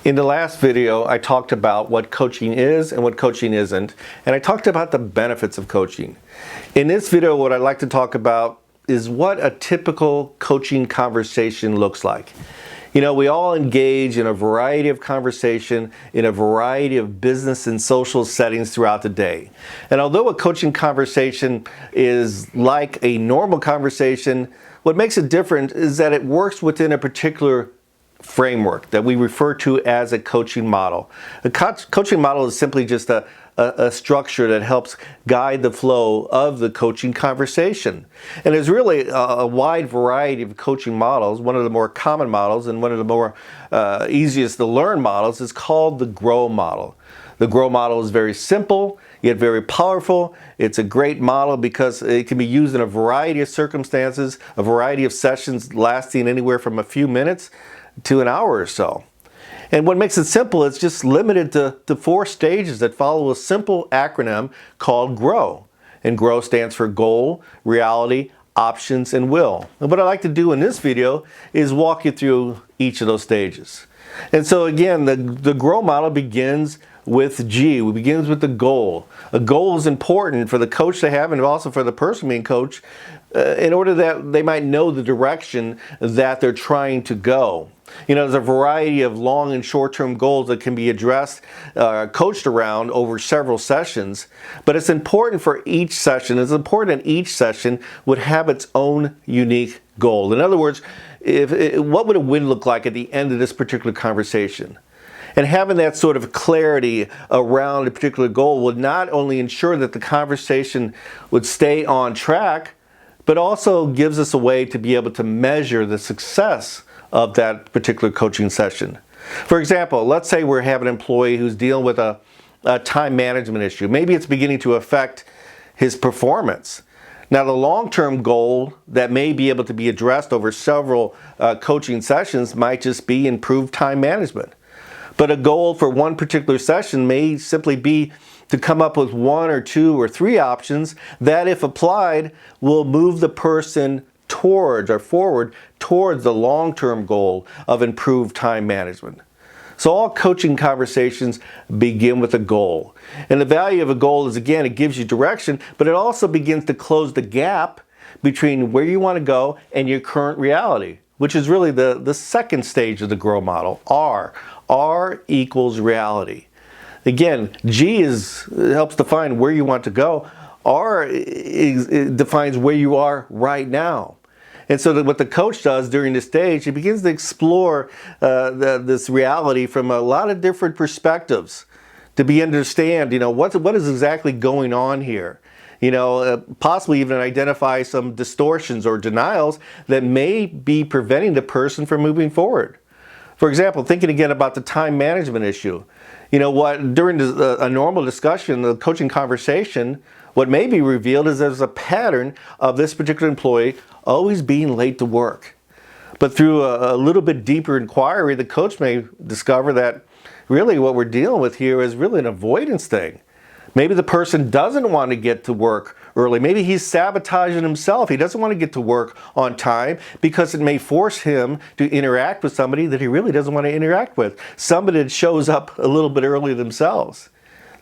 In the last video, I talked about what coaching is and what coaching isn't, and I talked about the benefits of coaching. In this video, what I'd like to talk about is what a typical coaching conversation looks like. You know, we all engage in a variety of conversation in a variety of business and social settings throughout the day. And although a coaching conversation is like a normal conversation, what makes it different is that it works within a particular framework that we refer to as a coaching model. A coaching model is simply just a structure that helps guide the flow of the coaching conversation. And there's really a wide variety of coaching models. One of the more common models and one of the more easiest to learn models is called the Gohn model. The Gohn model is very simple, yet very powerful. It's a great model because it can be used in a variety of circumstances, a variety of sessions lasting anywhere from a few minutes to an hour or so. And what makes it simple, it's just limited to 4 stages that follow a simple acronym called GROW. And GROW stands for goal, reality, options, and will. And what I'd like to do in this video is walk you through each of those stages. And so again, the GROW model begins with G. It begins with the goal. A goal is important for the coach to have and also for the person being coached in order that they might know the direction that they're trying to go. You know, there's a variety of long and short-term goals that can be addressed, coached around over several sessions, but it's important for each session. It's important that each session would have its own unique goal. In other words, what would a win look like at the end of this particular conversation? And having that sort of clarity around a particular goal would not only ensure that the conversation would stay on track, but also gives us a way to be able to measure the success of that particular coaching session. For example, let's say we have an employee who's dealing with a time management issue. Maybe it's beginning to affect his performance. Now, the long-term goal that may be able to be addressed over several coaching sessions might just be improved time management. But a goal for one particular session may simply be to come up with 1 or 2 or 3 options that, if applied, will move the person towards or forward towards the long-term goal of improved time management. So all coaching conversations begin with a goal. And the value of a goal is, again, it gives you direction, but it also begins to close the gap between where you want to go and your current reality, which is really the second stage of the Gohn model, R. R equals reality. Again, G helps define where you want to go. R defines where you are right now. And so what the coach does during this stage, he begins to explore this reality from a lot of different perspectives to be understand, you know, what is exactly going on here. You know, possibly even identify some distortions or denials that may be preventing the person from moving forward. For example, thinking again about the time management issue. You know what, during a normal discussion, the coaching conversation, what may be revealed is there's a pattern of this particular employee always being late to work. But through a little bit deeper inquiry, the coach may discover that really what we're dealing with here is really an avoidance thing. Maybe the person doesn't want to get to work early. Maybe he's sabotaging himself. He doesn't want to get to work on time because it may force him to interact with somebody that he really doesn't want to interact with. Somebody that shows up a little bit early themselves.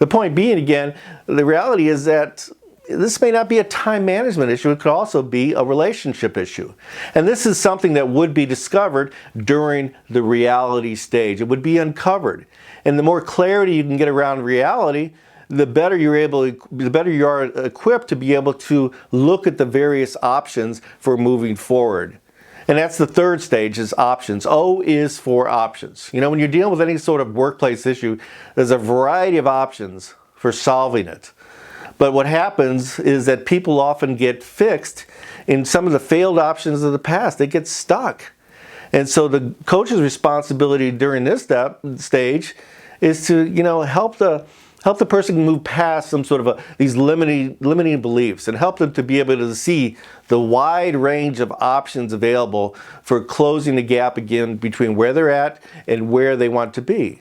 The point being, again, the reality is that this may not be a time management issue. It could also be a relationship issue. And this is something that would be discovered during the reality stage. It would be uncovered. And the more clarity you can get around reality, the better you are equipped to be able to look at the various options for moving forward. And that's the third stage, is options. O is for options. You know, when you're dealing with any sort of workplace issue, there's a variety of options for solving it. But what happens is that people often get fixed in some of the failed options of the past. They get stuck. And so the coach's responsibility during this stage is to, you know, help the person move past some sort of these limiting beliefs and help them to be able to see the wide range of options available for closing the gap again between where they're at and where they want to be.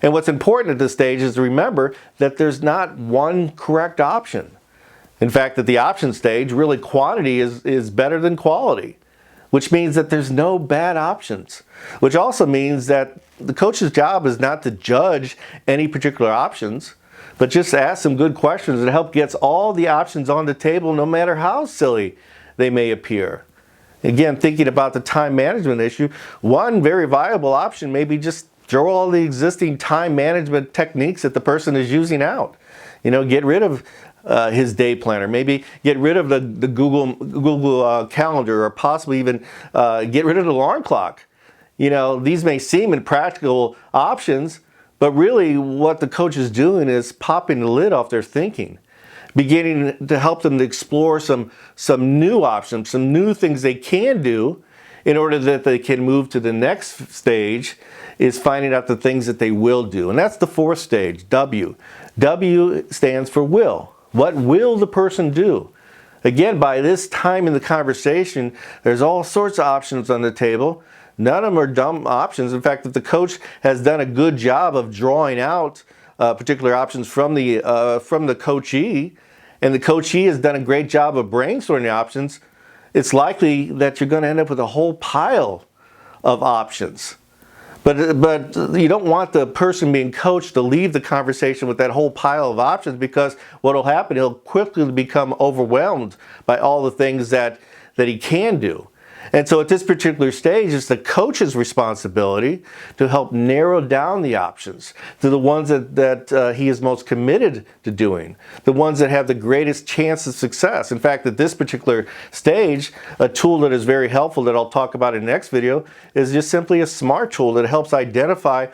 And what's important at this stage is to remember that there's not one correct option. In fact, at the option stage, really quantity is better than quality. which means that there's no bad options, which also means that the coach's job is not to judge any particular options, but just ask some good questions that help get all the options on the table, no matter how silly they may appear. Again, thinking about the time management issue, one very viable option may be just throw all the existing time management techniques that the person is using out. Get rid of his day planner, maybe get rid of the Google Calendar, or possibly even get rid of the alarm clock. These may seem impractical options, but really what the coach is doing is popping the lid off their thinking, beginning to help them to explore some new options, some new things they can do in order that they can move to the next stage, is finding out the things that they will do. And that's the fourth stage, W. W stands for will. What will the person do? Again, by this time in the conversation, there's all sorts of options on the table. None of them are dumb options. In fact, if the coach has done a good job of drawing out particular options from the coachee, and the coachee has done a great job of brainstorming the options, it's likely that you're going to end up with a whole pile of options. But you don't want the person being coached to leave the conversation with that whole pile of options, because what will happen, he'll quickly become overwhelmed by all the things that he can do. And so at this particular stage, it's the coach's responsibility to help narrow down the options to the ones that he is most committed to doing, the ones that have the greatest chance of success. In fact, at this particular stage, a tool that is very helpful that I'll talk about in the next video is just simply a SMART tool that helps identify,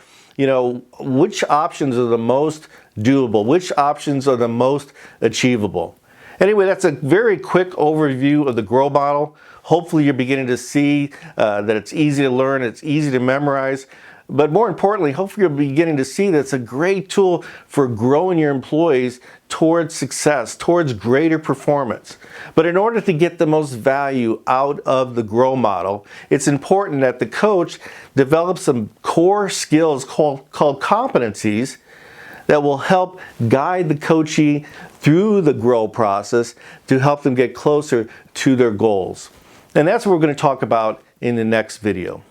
which options are the most doable, which options are the most achievable. Anyway, that's a very quick overview of the GROW model. Hopefully you're beginning to see that it's easy to learn, it's easy to memorize, but more importantly, hopefully you're beginning to see that it's a great tool for growing your employees towards success, towards greater performance. But in order to get the most value out of the GROW model, it's important that the coach develops some core skills called competencies that will help guide the coachee through the GROW process to help them get closer to their goals. And that's what we're going to talk about in the next video.